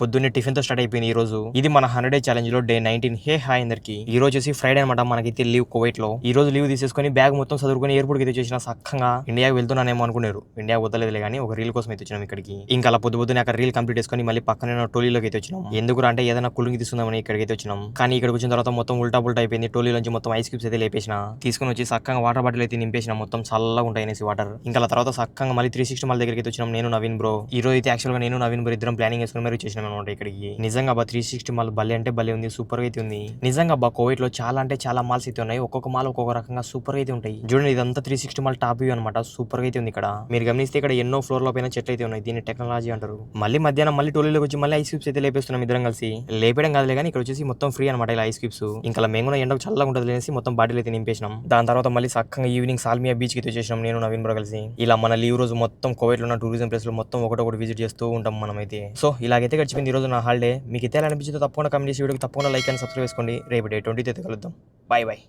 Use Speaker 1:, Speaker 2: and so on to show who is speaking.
Speaker 1: పొద్దున్నే టిఫిన్ తో స్టార్ట్ అయిపోయింది ఈ రోజు. ఇది మన 100 డే ఛాలెంజ్ లో డే 19. హే హాయ్ అందరికి. ఈ రోజు వచ్చి ఫ్రైడే అనమాట. మనకైతే లీవ్ కువైట్ లో. ఈ రోజు లీవ్ తీసేసుకొని బ్యాగ్ మొత్తం చదువుకొని ఎయిర్పోర్ట్ కి అయితే వచ్చేసిన సక్కంగా ఇండియాకి వెళ్తున్నానేమో అనుకున్నారు. ఇండియా వద్దలేదులే కానీ ఒక రీల్ కోసం అయితే వచ్చినాం ఇక్కడికి. ఇంకా అలా పొద్దునే అక్కడ రీల్ కంప్లీట్ చేసుకొని మళ్ళీ పక్కన టోలీలోకి అయితే వచ్చినాం. ఎందుకు అంటే ఏదైనా కూలింగ్ తీసుకుందామని ఇక్కడికి అయితే వచ్చినాం. కానీ ఇక్కడికి వచ్చిన తర్వాత మొత్తం ఉల్టా పుల్టా అయిపోయింది. టోలీ నుంచి మొత్తం ఐస్ క్యూబ్స్ అయితే లేపేసిన. తీసుకుని వచ్చి సక్కంగా వాటర్ బాటిల్ అయితే నింపేసిన. మొత్తం చల్లగా ఉంటాయి అనేసి వాటర్. ఇంకా తర్వాత సక్కంగా మళ్ళీ 360 మళ్ళీ దగ్గరికి అయితే వచ్చినాం. నేను నవీన్ బ్రో. ఈ రోజు అయితే యాక్చువల్ గా నేను నవీన్ బ్రో ఇద్దరం ప్లానింగ్ చేసుకుని మరి వచ్చేసినాం అనమాట ఇక్కడికి. నిజంగా 360 మాల్ భలే అంటే భలే ఉంది. సూపర్ గా అయితే ఉంది. నిజంగా కువైట్ లో చాలా అంటే చాలా మాల్స్ అయితే ఉన్నాయి. ఒక్కొక్క మాల్ ఒక్కొక్క రకంగా సూపర్ గా అయితే ఉంటాయి. చూడండి ఇదంతా 360 మాల్ టాప్ వ్యూ అనమాట. సూపర్ గా అయితే ఉంది ఇక్కడ. మీరు గమనిస్తే ఇక్కడ ఎన్నో ఫ్లోర్ లో పైన చెట్లు అయితే ఉన్నాయి. దీన్ని టెక్నాలజీ అంటారు. మళ్ళీ మధ్యాహ్నం మళ్ళీ టోలీలోకి వచ్చి మళ్ళీ ఐస్ క్యూబ్స్ అయితే లేపేస్తున్నాం ఇద్దరం కలిసి. లేపేయడం కాదులే కానీ ఇక్కడ వచ్చేసి మొత్తం ఫ్రీ అనమాట ఇలా ఐస్ క్యూబ్స్. ఇంకా మేము ఎండకు చల్లగా ఉంటుంది అనేసి మొత్తం బాటిల్ అయితే నింపేసినాం. దాని తర్వాత మళ్ళీ సక్కంగా ఈవినింగ్ సాల్మియా బీచ్ కి వచ్చేసినాం నేను నవీన్ బ్రో కలిసి. ఇలా మన లీవ్ రోజు మొత్తం కువైట్ లో ఉన్న టూరిజం ప్లేస్ లో మొత్తం ఒకటి విజిట్ చేస్తూ ఉంటాం మనం అయితే. సో ఇలాగైతే గడిచిపోయింది ఈ రోజు నా హాలిడే. మీకు అయితే ఎలా అనిపించిందో తప్పకుండా కామెంట్ చేసి వీడియోకి తప్పకుండా లైక్ అండ్ సబ్స్క్రైబ్ చేసుకోండి. రేపు డే 20 అయితే కలుద్దాం. Bye bye.